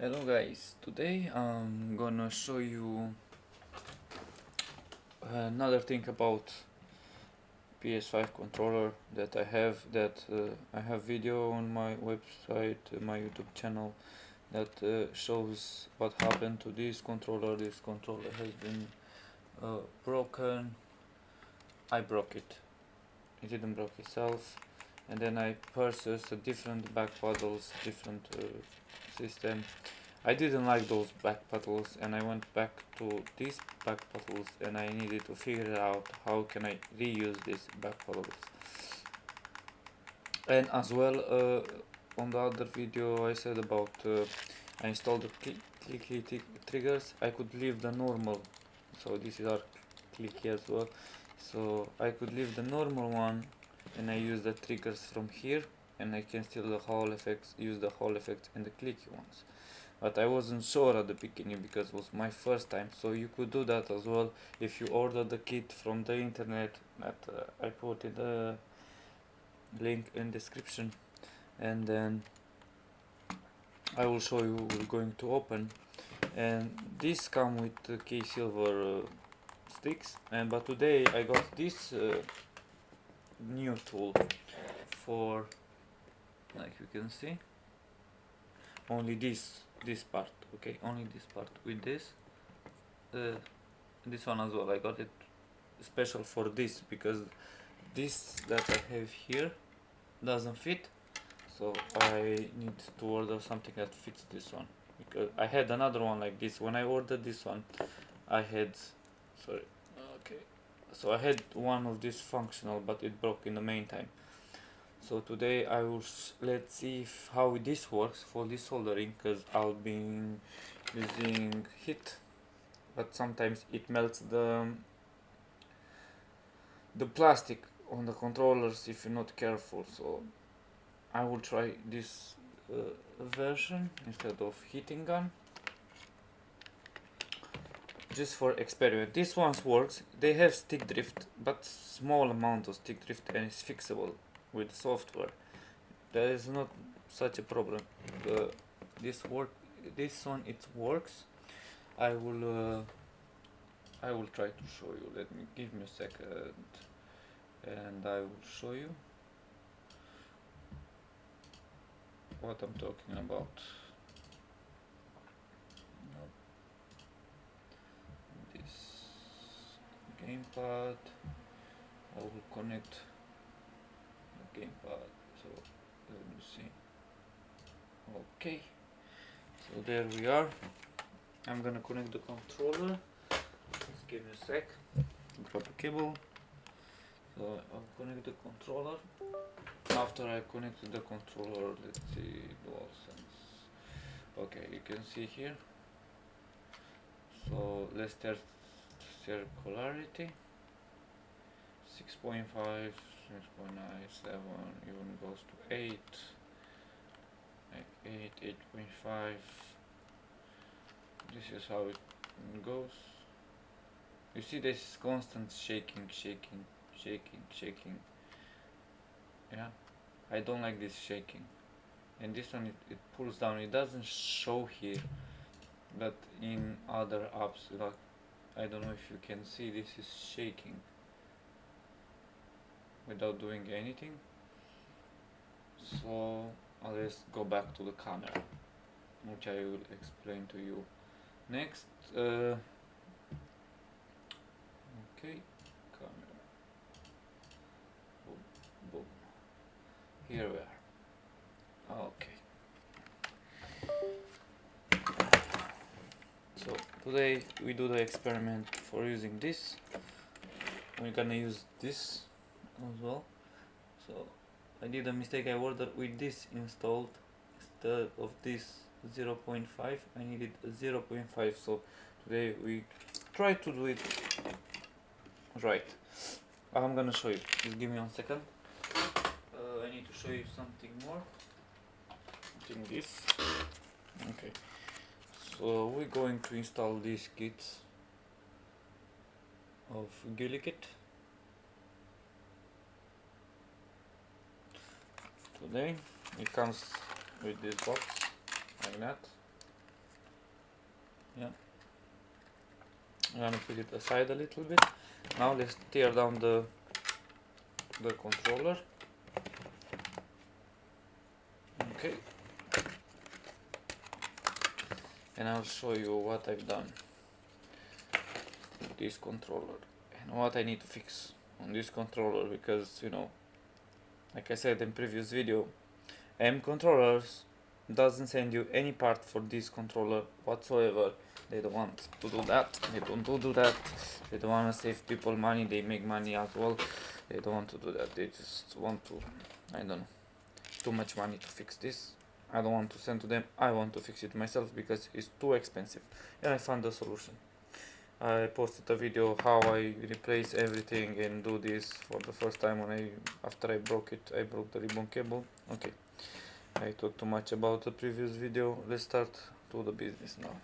Hello guys, today I'm gonna show you another thing about PS5 controller that I have video on my website, my YouTube channel that shows what happened to this controller. This controller has been broken. I broke it. It didn't break itself, and then I purchased a different Backpaddles, different system. I didn't like those Backpaddles and I went back to these Backpaddles and I needed to figure out how can I reuse these Backpaddles. And as well, on the other video I said about I installed the clicky triggers. I could leave the normal, so this is our clicky as well, so I could leave the normal one and I use the triggers from here, and I can still use the Hall effects and the clicky ones. But I wasn't sure at the beginning because it was my first time, so you could do that as well if you order the kit from the internet that I put in the link in description, and then I will show you we're going to open. And this come with the key silver sticks, and but today I got this new tool for, like you can see, only this part, okay, only this part with this one as well. I got it special for this because this that I have here doesn't fit, so I need to order something that fits this one, because I had another one like this. When I ordered this one I had, sorry, okay, so I had one of this functional but it broke in the meantime. So today I will let's see how this works for this soldering, because I'll be using heat, but sometimes it melts the plastic on the controllers if you're not careful. So I will try this version instead of heating gun, just for experiment. This one works. They have stick drift, but small amount of stick drift, and it's fixable with software. There is not such a problem. This one it works. I will try to show you. Give me a second and I will show you what I'm talking about. This gamepad, I will connect the gamepad, so let me see. Okay, so there we are. I'm gonna connect the controller. Just give me a sec. Grab the cable. So I'll connect the controller. After I connected the controller, let's see, DualSense. Okay, you can see here. So let's test circularity. 6.5, 6.9, 7, even goes to 8. Like 8, 8.5. This is how it goes. You see this constant shaking. Yeah, I don't like this shaking. And this one it pulls down. It doesn't show here, but in other apps, like, I don't know if you can see, this is shaking without doing anything. So let's go back to the camera, which I will explain to you next. Okay, camera. Boom, boom. Here we are. Okay. So today we do the experiment for using this. We're gonna use this as well. So I did a mistake. I ordered with this installed instead of this 0.5. I needed 0.5. So today we try to do it right. I'm gonna show you. Just give me 1 second. I need to show you something more. I think this. Okay. So we're going to install these kits of GuliKit today. It comes with this box like that. Yeah, I'm gonna put it aside a little bit. Now let's tear down the controller. Okay, and I'll show you what I've done with this controller and what I need to fix on this controller, because you know, like I said in previous video, M controllers doesn't send you any part for this controller whatsoever. They don't want to do that. They don't do that. They don't want to save people money. They make money as well. They don't want to do that. They just want to, I don't know, too much money to fix this. I don't want to send to them. I want to fix it myself because it's too expensive. And I found a solution. I posted a video how I replace everything and do this for the first time when after I broke it. I broke the ribbon cable. Okay, I talked too much about the previous video. Let's start to the business now.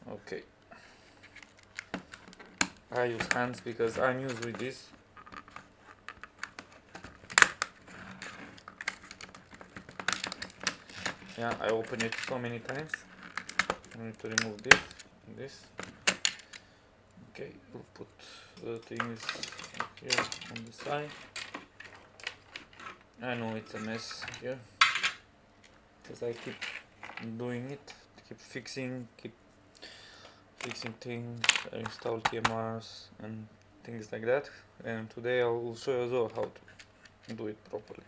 Okay, I use hands because I'm used with this. Yeah, I open it so many times. I need to remove this. Okay, we'll put the things here on the side. I know it's a mess here because I keep doing it, keep fixing things. I install TMRs and things like that, and today I will show you as well how to do it properly,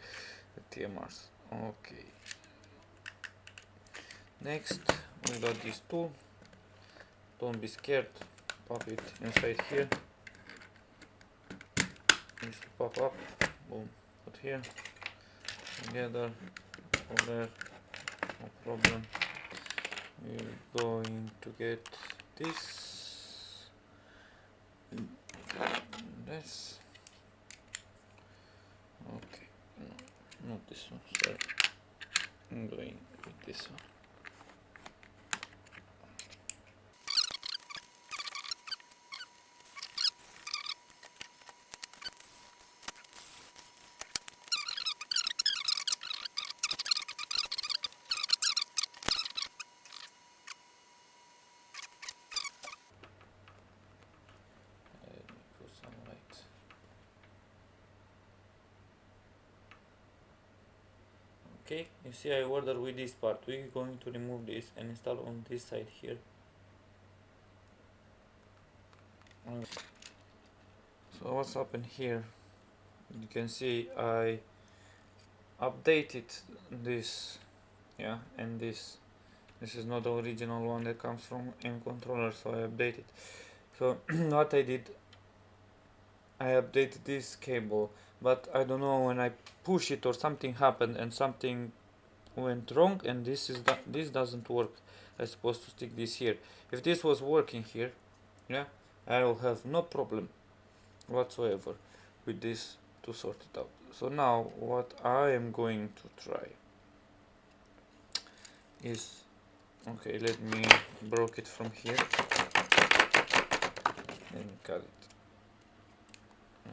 the TMRs. Okay, next we got this tool. Don't be scared, pop it inside here. Needs to pop up, boom, put here, together, over there, no problem. We're going to get this, this, okay, no, not this one, sorry, I'm going with this one. Let me put some light. Okay, you see I ordered with this part. We're going to remove this and install on this side here. So what's happened here? You can see I updated this, yeah, and this is not the original one that comes from M controller, so I updated. So what I did, I updated this cable, but I don't know, when I push it or something happened and something went wrong, and this doesn't work. I'm supposed to stick this here. If this was working here, yeah, I will have no problem whatsoever with this to sort it out. So now what I am going to try is, okay, let me broke it from here and cut it.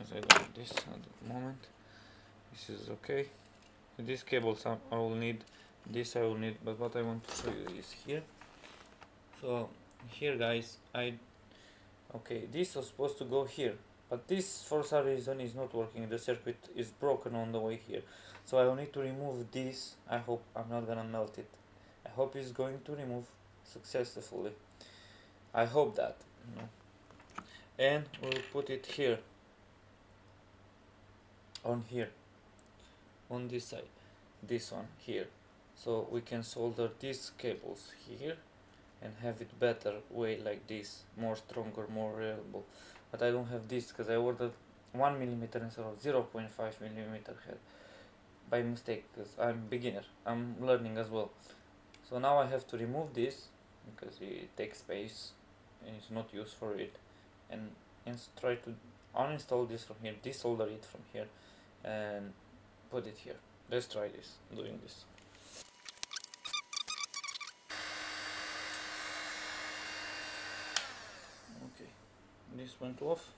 As I don't need this at the moment. This is okay. This cable I will need, this I will need, but what I want to show you is here. So here guys, okay, this was supposed to go here, but this for some reason is not working. The circuit is broken on the way here, so I will need to remove this. I hope I'm not gonna melt it. I hope it's going to remove successfully. I hope that, you know. And we'll put it here, on here, on this side, this one here, so we can solder these cables here and have it better way, like this, more stronger, more reliable. But I don't have this because I ordered 1mm instead of 0.5mm head by mistake, because I'm beginner, I'm learning as well. So now I have to remove this because it takes space and it's not used for it, and try to uninstall this from here, desolder it from here and put it here. Let's try this, doing this. Okay, this went off.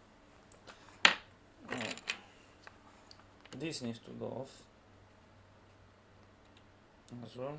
This needs to go off as well.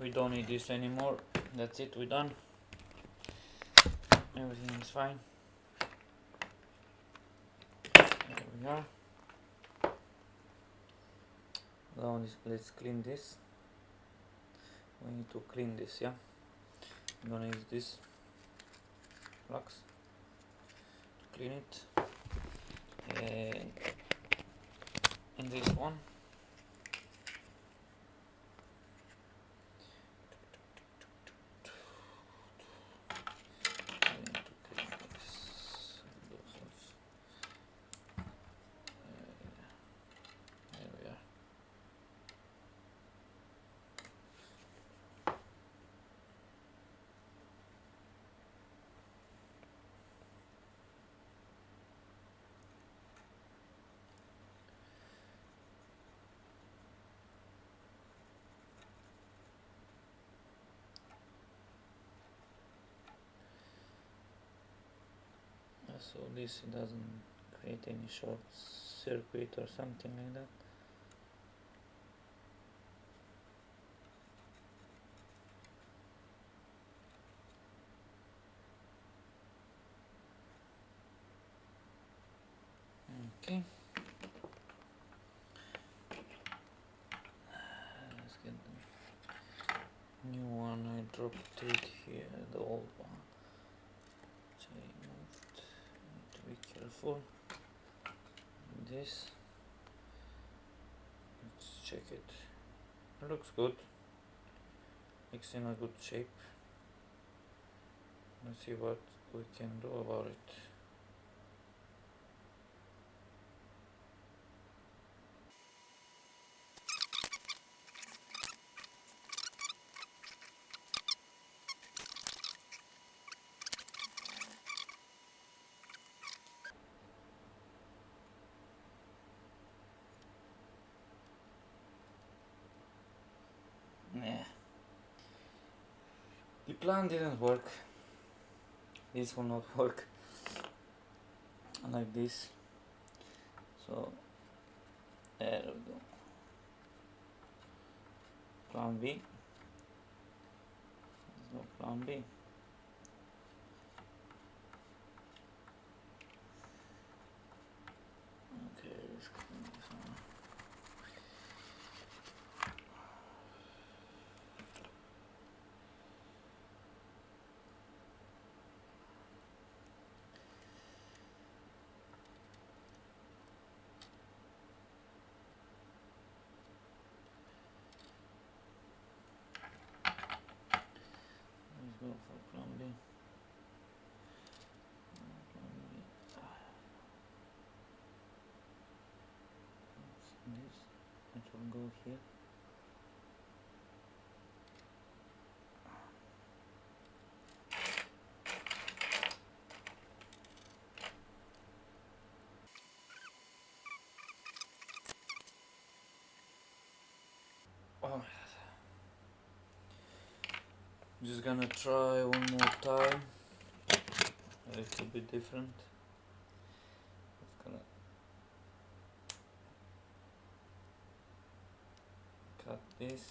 We don't need this anymore. That's it, we're done. Everything is fine. There we are. Now let's clean this. We need to clean this, yeah? I'm gonna use this flux to clean it. And this one. I need to clean this. There we are. So this doesn't create any short circuit or something like that. Okay. Let's get the new one. I dropped it here, the old one. So I moved. Need to be careful. This. Let's check it. It looks good. It's in a good shape. Let's see what we can do about it. Nah. The plan didn't work. This will not work like this. So there we go. Plan B. There's no plan B. Okay, let's clean this one. Let's go for plan B. Plan B. This. It will go here. Oh, I'm just gonna try one more time. A little bit different. It's gonna cut this.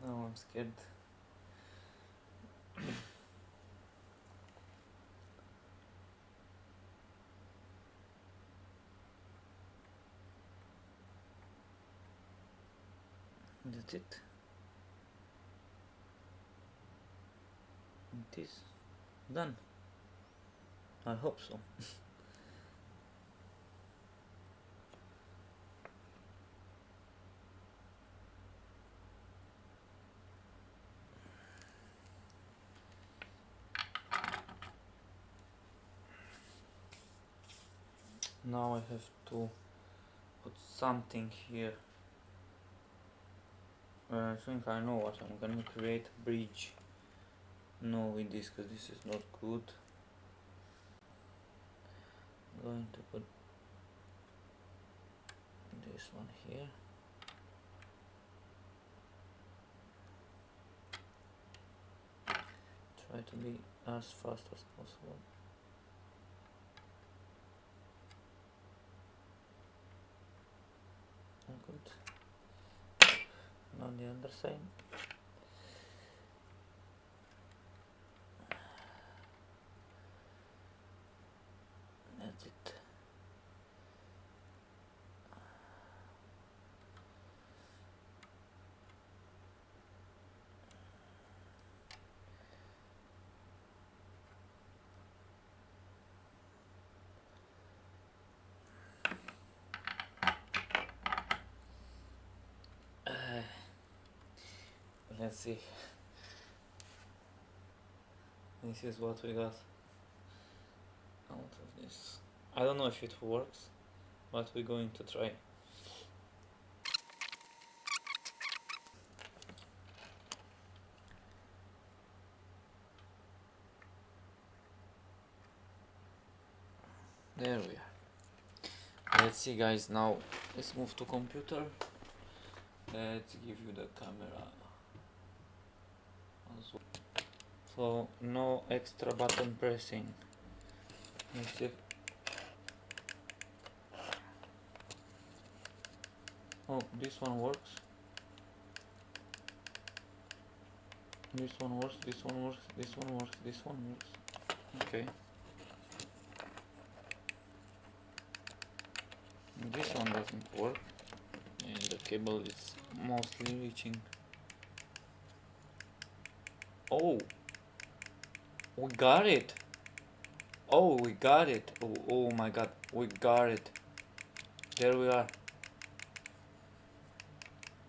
Now I'm scared. That's it. It is done. I hope so. Now I have to put something here. I think I know what I'm gonna create a bridge. No, with this, because this is not good. I'm going to put this one here. Try to be as fast as possible. Good. Now the other side. That's it. Let's see. This is what we got out of this. I don't know if it works, but we're going to try. There we are. Let's see, guys. Now let's move to computer. Let's give you the camera. So no extra button pressing. Let's see. Oh, this one works. This one works. This one works. This one works. This one works. Okay. This one doesn't work, and the cable is mostly reaching. Oh, we got it. Oh, we got it. Oh my god, we got it. There we are.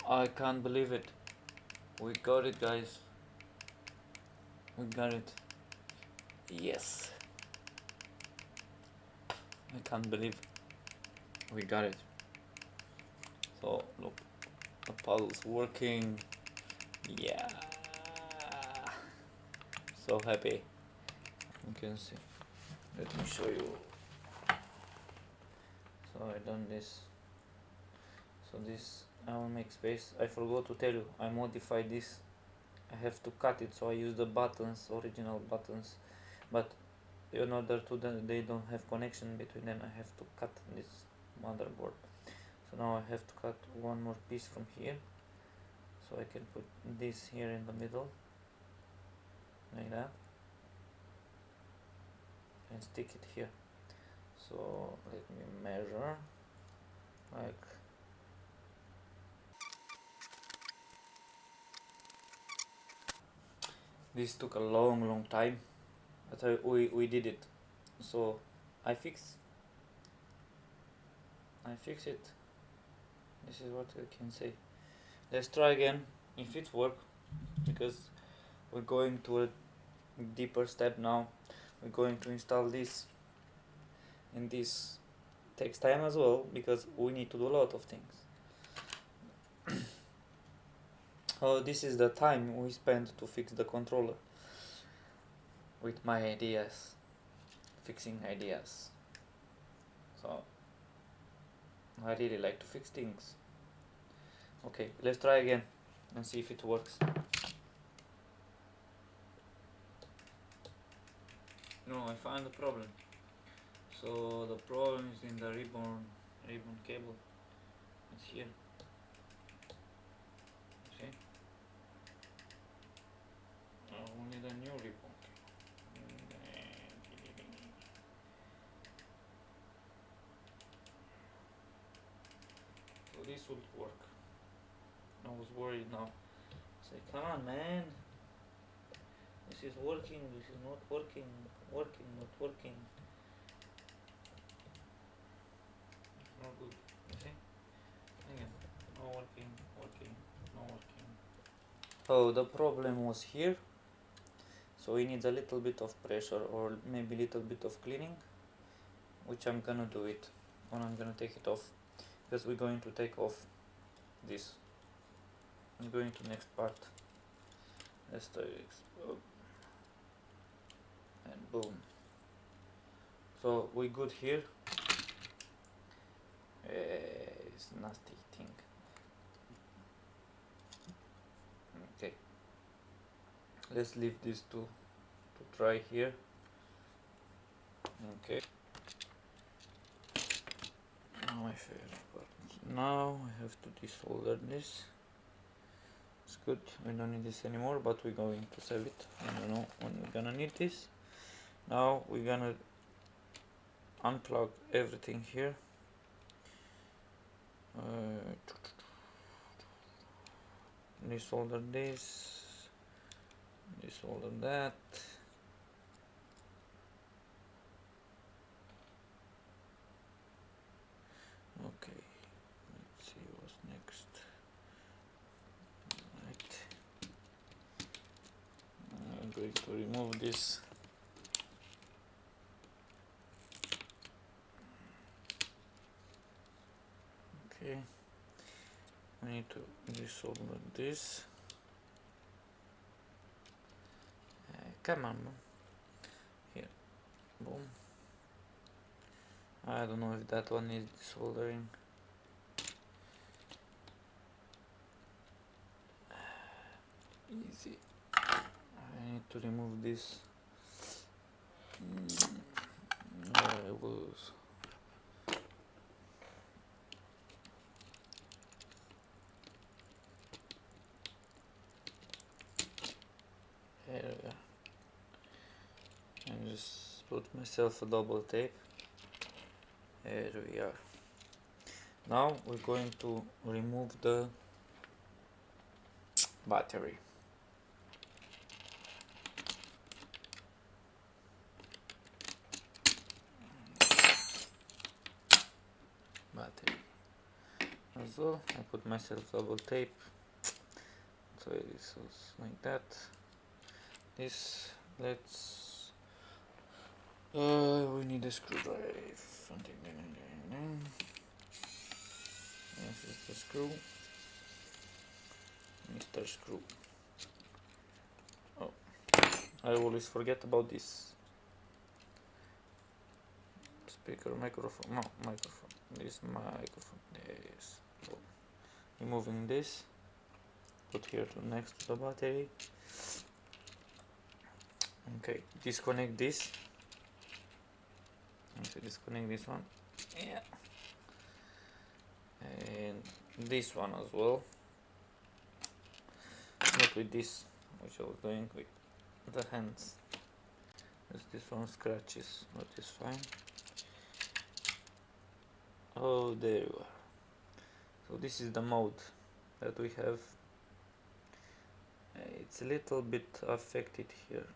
I can't believe it. We got it, guys. We got it. Yes. I can't believe we got it. So look, the paddle's working. Yeah. So happy. You can see. Let me show you. So I done this. So this, I will make space. I forgot to tell you, I modified this. I have to cut it, so I use the buttons, original buttons, but in order to they don't have connection between them, I have to cut this motherboard. So now I have to cut one more piece from here, so I can put this here in the middle, like that, and stick it here. So let me measure, like this took a long time, but we did it. So I fix it. This is what I can say. Let's try again if it works, because we're going to a deeper step now. We're going to install this, and this takes time as well, because we need to do a lot of things. Oh, this is the time we spent to fix the controller with my ideas, fixing ideas. So I really like to fix things. Okay, let's try again and see if it works. No, I found the problem. So the problem is in the ribbon cable. It's here. See? Only the new ribbon. So this would work. I was worried now. Say, come on, man. This is working. This is not working. Working, not working. Not good. You see? Again, not working, not working. Oh, the problem was here. So we need a little bit of pressure, or maybe a little bit of cleaning, which I'm gonna do it. and I'm gonna take it off, because we're going to take off this. I'm going to next part. Let's try this. And boom. So we good here. It's nasty thing. Okay. Let's leave this to try here. Okay. Now my favorite part. Now I have to desolder this. It's good. We don't need this anymore, but we're going to save it. I don't know when we're gonna need this. Now we're gonna unplug everything here. Desolder this. Desolder that. Okay, let's see what's next. Right. I'm going to remove this. Okay, I need to desolder this. Come on, here, boom. I don't know if that one is desoldering. Easy. I need to remove this. I was. There we are. And just put myself a double tape. There we are. Now we're going to remove the battery. Battery. As well, I put myself double tape. So this was like that. This, let's. We need a screwdriver. This is the screw. Mr. Screw. Oh, I always forget about this. Speaker, microphone. No, microphone. This microphone. Yes. So, removing this. Put here to next to the battery. Okay, disconnect this. Okay, disconnect this one. Yeah. And this one as well. Not with this, which I was doing with the hands. This one scratches, but it's fine. Oh, there you are. So this is the mode that we have. It's a little bit affected here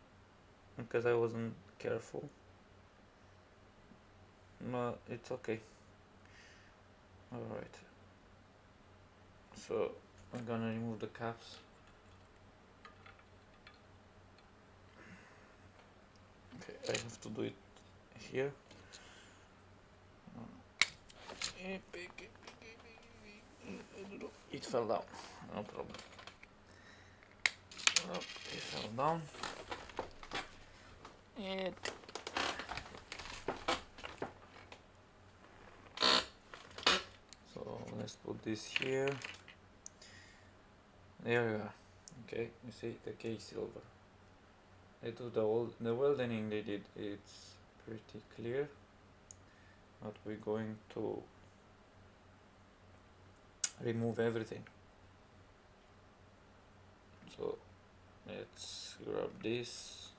because I wasn't careful. No, it's okay. Alright. So I'm gonna remove the caps. Okay, I have to do it here. It fell down, no problem. Oh, it fell down. So let's put this here. There we are. Okay, you see the case silver. They do the welding they did. It's pretty clear. But we're going to remove everything. So let's grab this,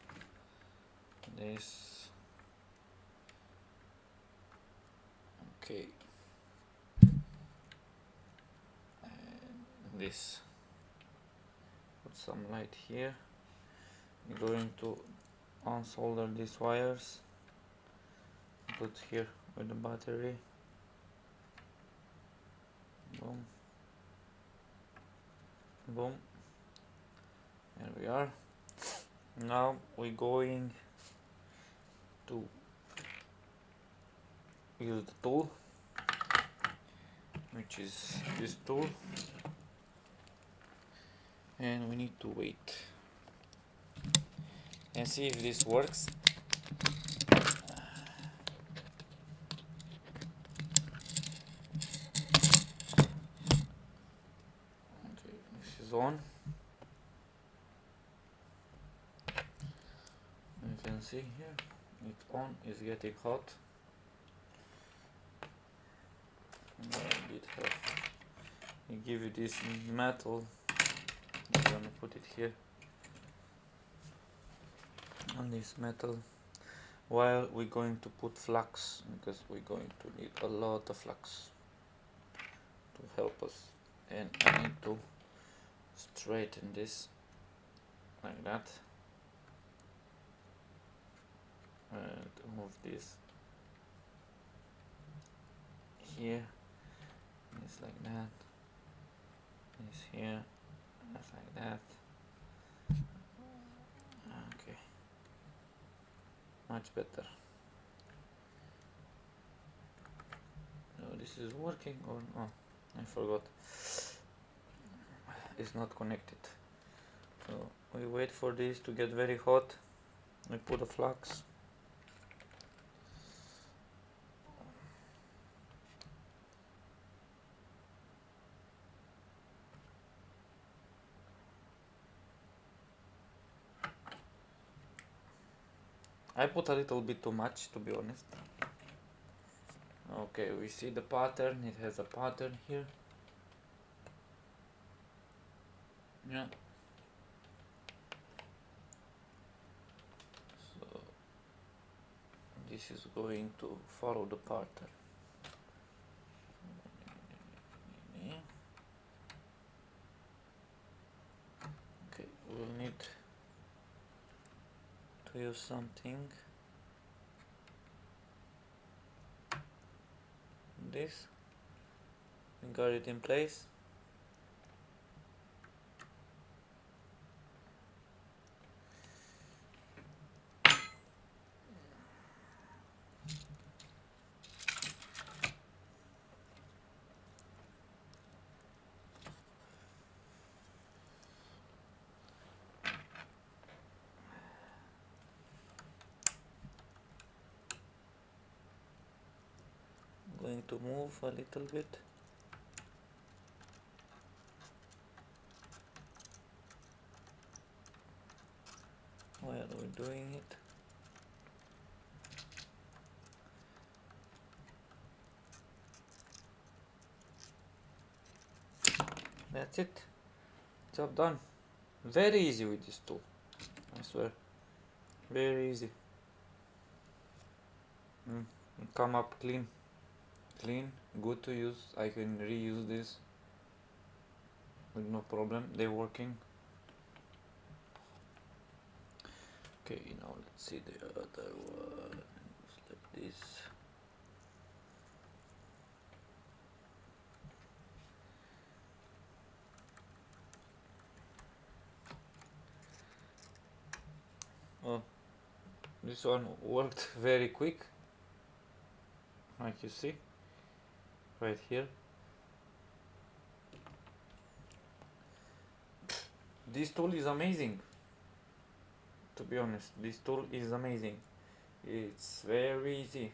okay, and this. Put some light here. I'm going to unsolder these wires. Put here with the battery. Boom. Boom. There we are. Now we're going to use the tool. which is this tool, and we need to wait and see if this works. Okay, this is on. You can see here, it's on, it's getting hot. I give you this metal. I'm gonna put it here on this metal while we're going to put flux, because we're going to need a lot of flux to help us, and I need to straighten this like that and move this here, it's like that, it's here, that's like that. Okay, much better. So this is working or no? I forgot, it's not connected. So we wait for this to get very hot. We put a flux. I put a little bit too much, to be honest. Okay, we see the pattern, it has a pattern here. Yeah. So this is going to follow the pattern. Okay, we'll need to use something. This. We got it in place. Going to move a little bit. While we're doing it. That's it. Job done. Very easy with this tool. I swear. Very easy. Come up clean. Clean, good to use. I can reuse this with no problem. They're working. Okay, now let's see the other one. Just like this. Oh, this one worked very quick, like you see right here. This tool is amazing, to be honest. This tool is amazing. It's very easy,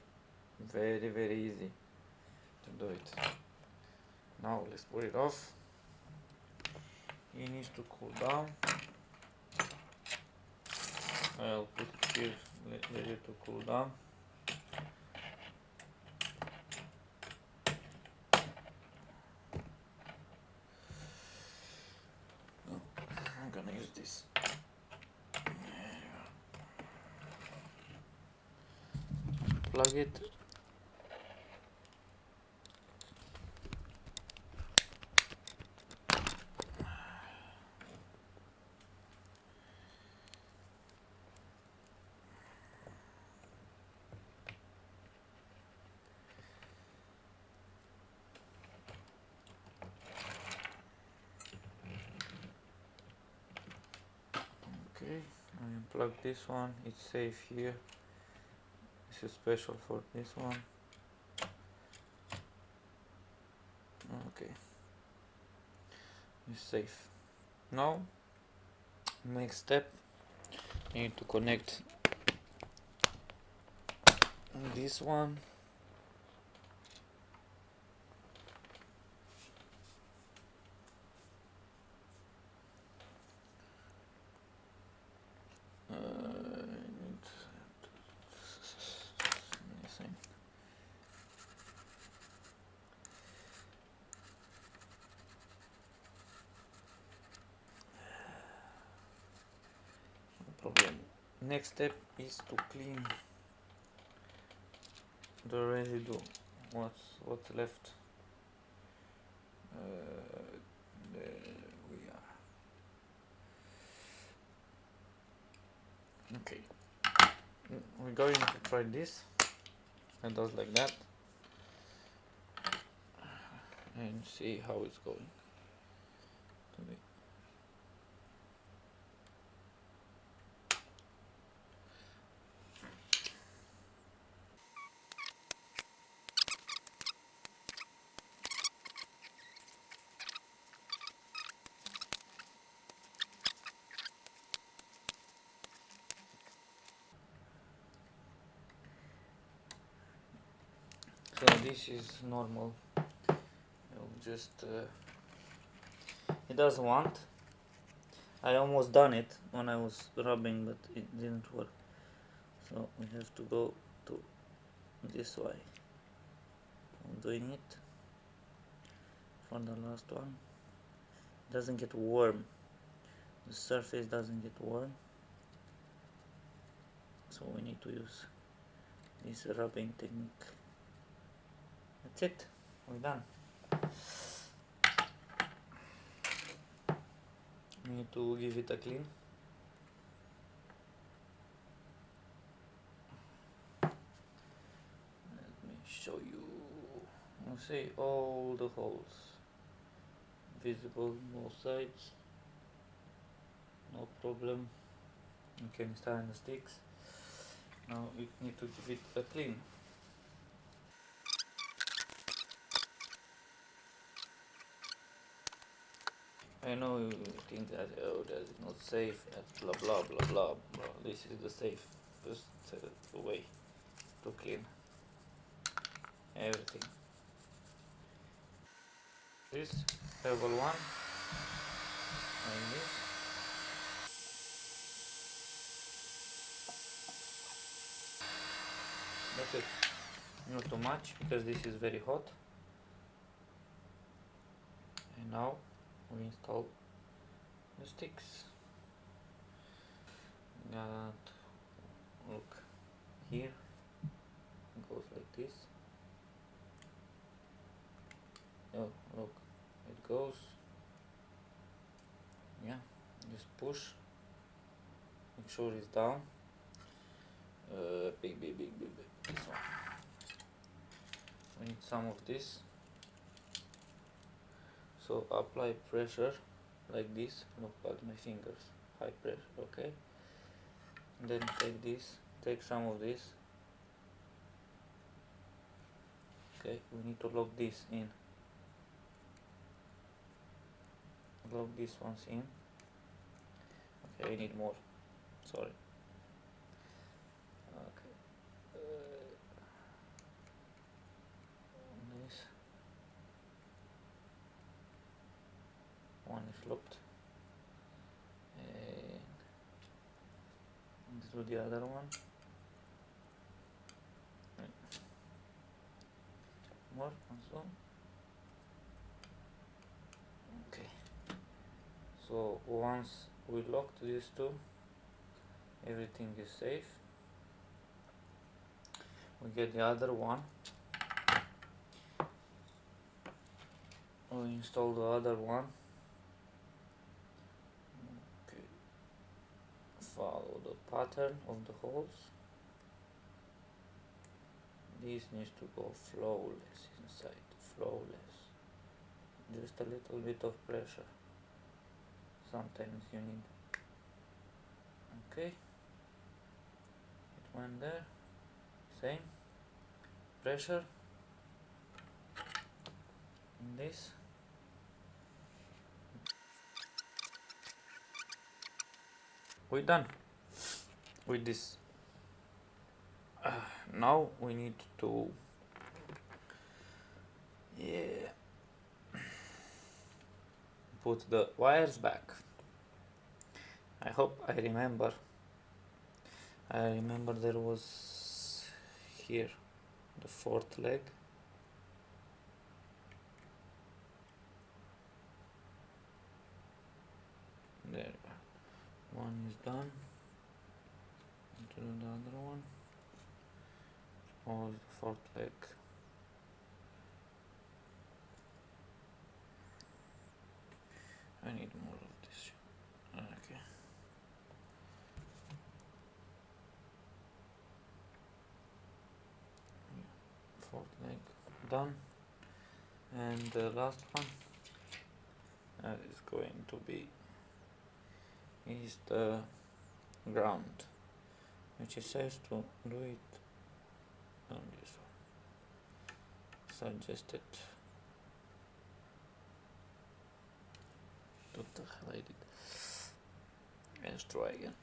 very easy to do it. Now let's put it off. It needs to cool down. I'll put it here, let it to cool down. I'm gonna use this. Plug it. Okay, I unplug this one, it's safe here. This is special for this one. Okay, it's safe. Now, next step, you need to connect this one. Missing. No problem. Next step is to clean the residue. What's left? There we are. Okay, we're going to try this. It does like that, and see how it's going today. So this is normal. I'll just it doesn't want. I almost done it when I was rubbing, but it didn't work. So we have to go to this way. I'm doing it for the last one. It doesn't get warm. The surface doesn't get warm. So we need to use this rubbing technique. That's it. We're done. We need to give it a clean. Let me show you. You see all the holes visible both sides. No problem. You can stand the sticks. Now we need to give it a clean. I know you think that that is not safe, blah blah blah blah blah. This is the safest way to clean everything. This level 1 and this. That's it. Not too much because this is very hot. And now we install the sticks. Got, look here, it goes like this. Oh, look, it goes. Yeah, just push. Make sure it's down. Big. This one. We need some of this. So apply pressure like this. Look at my fingers. High pressure, okay? And then take this. Take some of this. Okay, we need to lock this in. Lock these ones in. Okay, we need more. Sorry. Okay. This one is locked. And let's do the other one. More also. Okay. So once we locked these two, everything is safe. We get the other one. We install the other one. Okay. Follow the pattern of the holes. This needs to go flawless inside. Flawless. Just a little bit of pressure. Sometimes you need. Okay. It went there. Same. Pressure. And this. we're done with this. Now we need to put the wires back. I hope I remember. I remember there was here the fourth leg. There we go. One is done. Do the other one. Oh, the fourth leg. I need more of this. Okay. Fourth leg done. And the last one is going to be the ground, which it says to do it on this one. Suggested. What the hell I did? Let's try again.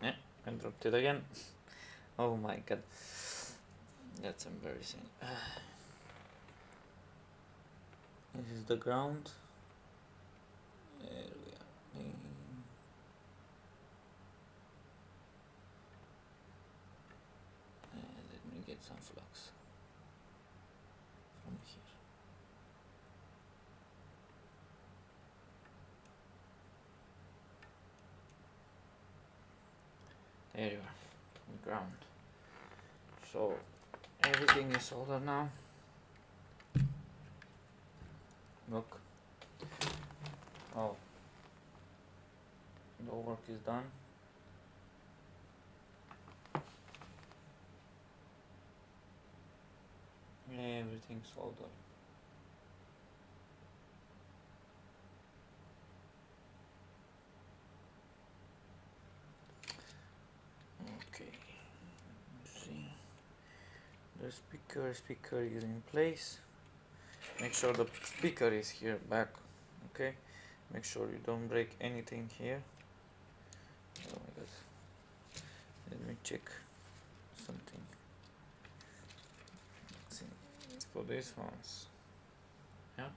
Yeah, I dropped it again. Oh my god. That's embarrassing. This is the ground. There we are. Let me get some flux from here. There you are, ground. So everything is soldered now. Look. Oh, the work is done. Everything's soldered. Okay. See, the speaker is in place. Make sure the speaker is here back. Okay. Make sure you don't break anything here. Oh my god. Let me check something. Let's see. For these ones. Yeah.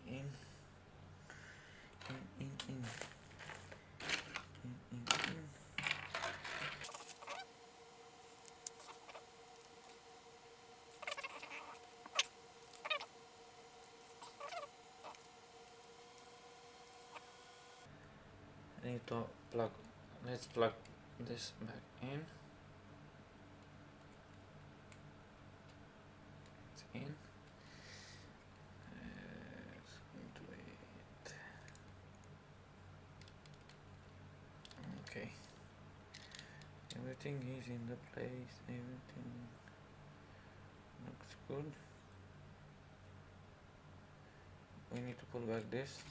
In. I need to plug. Let's plug this back in. It's in. Let's go to it. Okay. Everything is in the place. Everything looks good. We need to pull back this.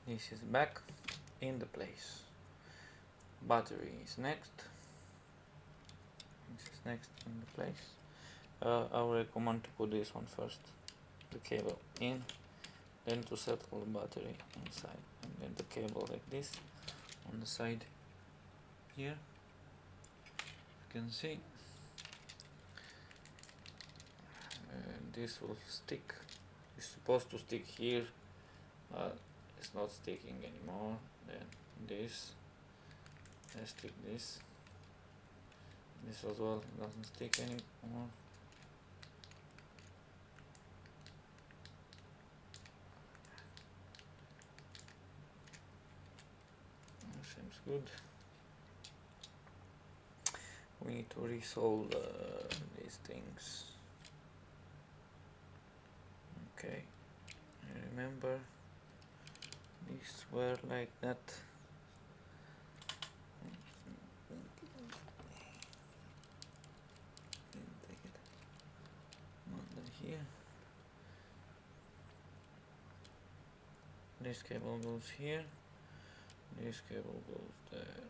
This is back in the place. Battery is next. This is next in the place. I would recommend to put this one first. The cable in, then to settle the battery inside, and then the cable like this on the side here. You can see this will stick. It's supposed to stick here. It's not sticking anymore. Then this, let's stick this. This as well doesn't stick anymore. Seems good. We need to resolve these things. Okay, remember these were like that. Take it under here. This cable goes here. This cable goes there.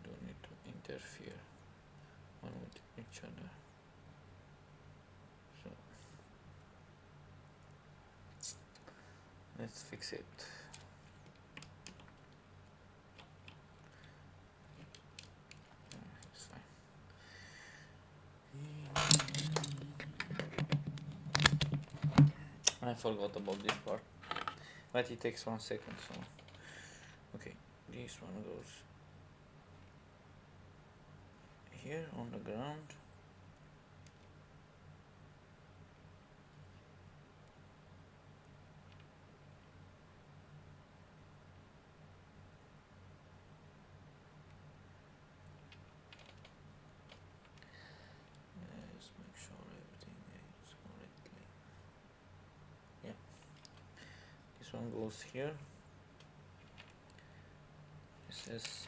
Don't need to interfere one with each other. So let's fix it. It's fine. I forgot about this part, but it takes 1 second. So okay, this one goes here on the ground. Let's make sure everything is correctly. Yeah, this one goes here. This is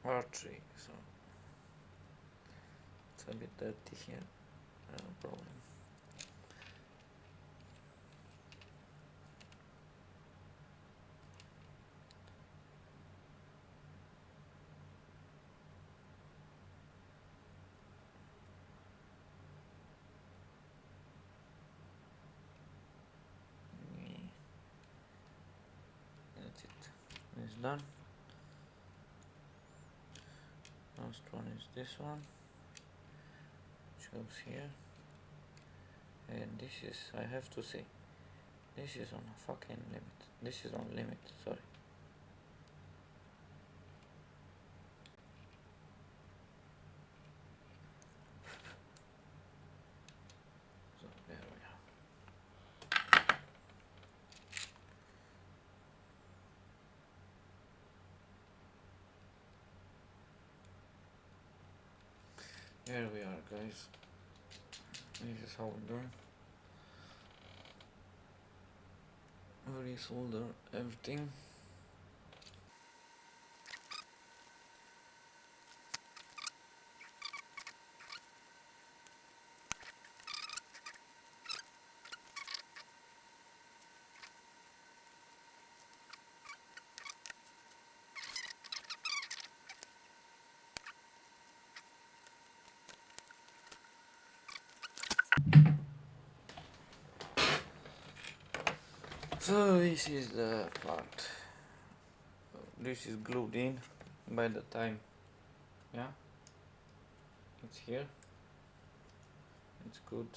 R3, so it's a bit dirty here. No problem. That's it. It's done. Last one is this one, which goes here. And this is, I have to say, this is on a fucking limit. This is on limit, sorry. So there we are. There we are, guys. This is how we do. Resolder everything. So this is the part. This is glued in by the time, yeah, it's here. It's good.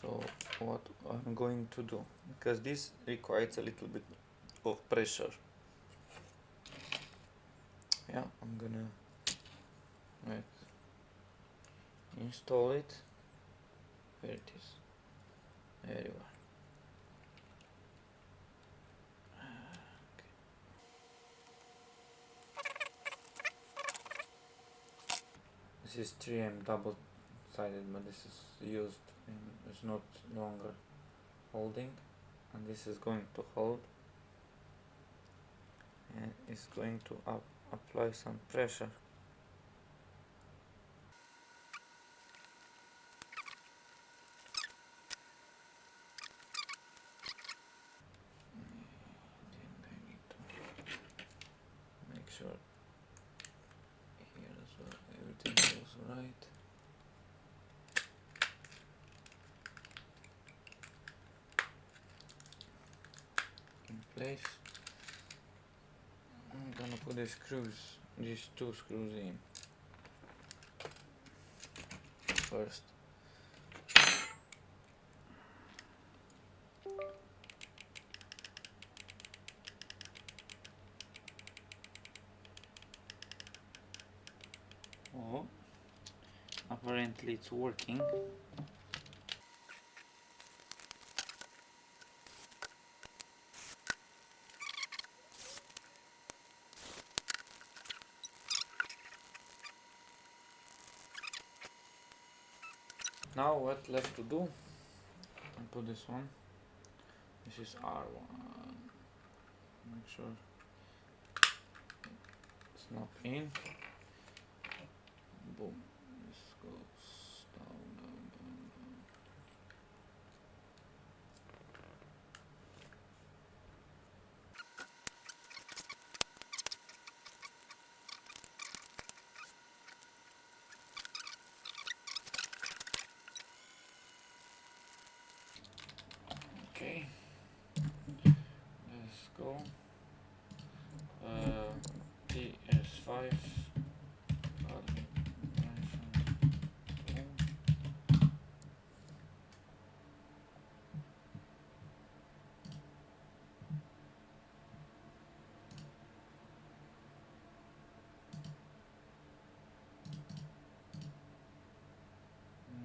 So what I'm going to do, because this requires a little bit of pressure, yeah, I'm gonna install it. Where it is? There you are. Okay. This is 3M double sided, but this is used and it's not longer holding, and this is going to hold, and it's going to apply some pressure. Make sure here as well everything goes right. In place. I'm gonna put the screws, these 2 screws in first. Oh, apparently it's working. Now what left to do? I put this one. This is R1. Make sure it's not in. Boom. This goes down, down, down, down. Okay. Let's go. PS5.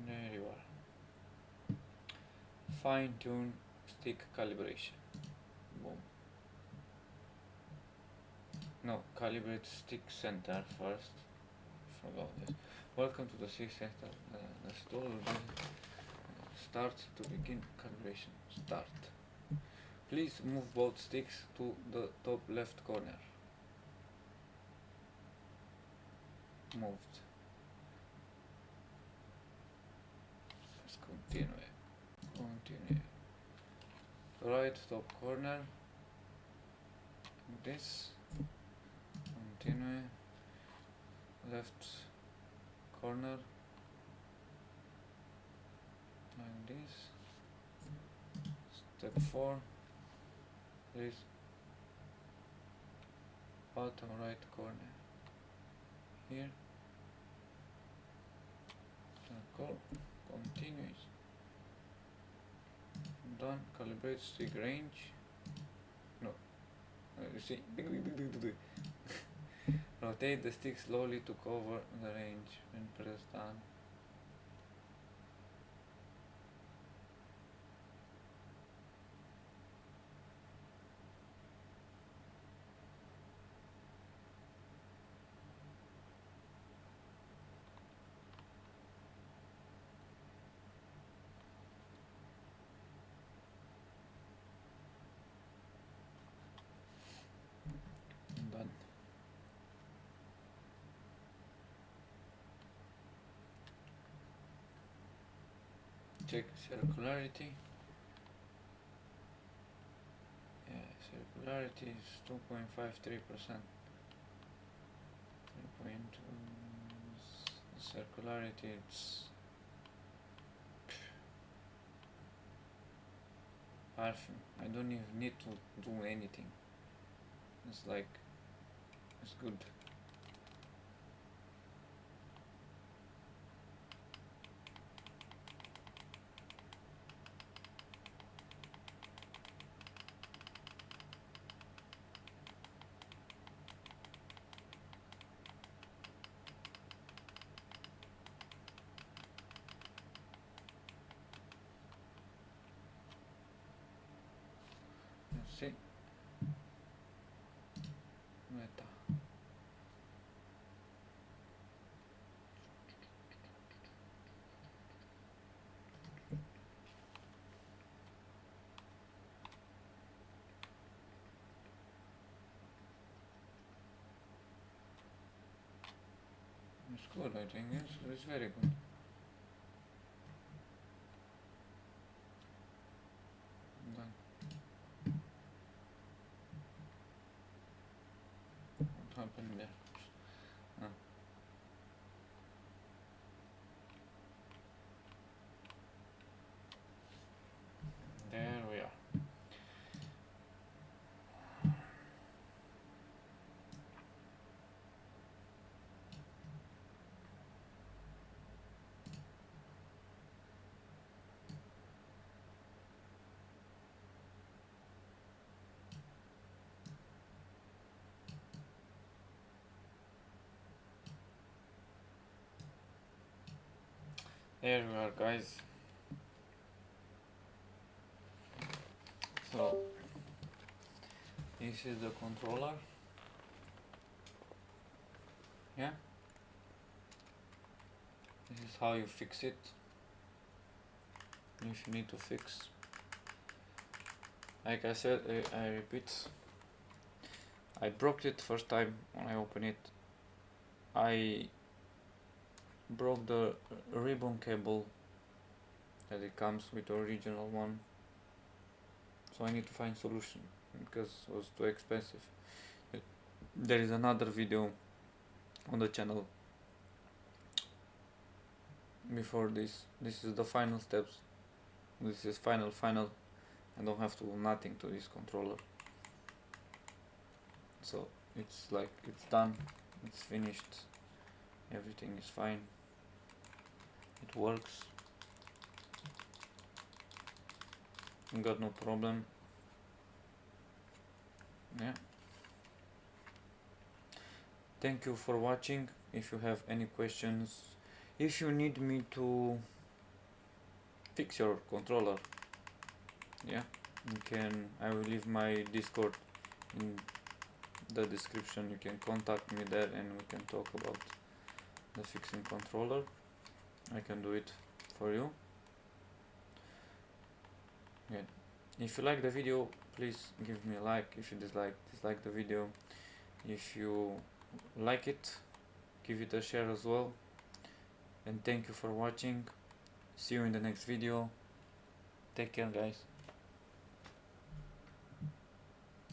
There you are. Fine tune stick calibration. Boom. No, calibrate stick center first. Forgot this. Welcome to the stick center. Let's do start to begin calibration. Start. Please move both sticks to the top left corner. Moved. Let's continue. Continue. Right top corner. This. Continue. Left corner. Like this. Step 4. Please. Bottom right corner. Here. Go. Continues. Done. Calibrate stick range. No. You see. Rotate the stick slowly to cover the range when press down. Done. Check circularity. Yeah, circularity is 2.53%. 3.2. Circularity it's half. I don't even need to do anything. It's like it's good. Let's see. Meta. It's good, I think. It's very good. Done. What happened there? Ah. There we are. There we are, guys. So this is the controller. Yeah. This is how you fix it. if you need to fix. Like I said, I repeat, I broke it first time when I opened it. I broke the ribbon cable that it comes with the original one, so I need to find solution because it was too expensive. There is another video on the channel before this. This is the final steps. This is final. I don't have to do nothing to this controller, so it's like it's done, it's finished, everything is fine, it works, got no problem. Yeah, thank you for watching. If you have any questions, if you need me to fix your controller, yeah, you can. I will leave my Discord in the description. You can contact me there and we can talk about the fixing controller. I can do it for you. Yeah. If you like the video, please give me a like. If you dislike the video. If you like it, give it a share as well. And thank you for watching. See you in the next video. Take care, guys.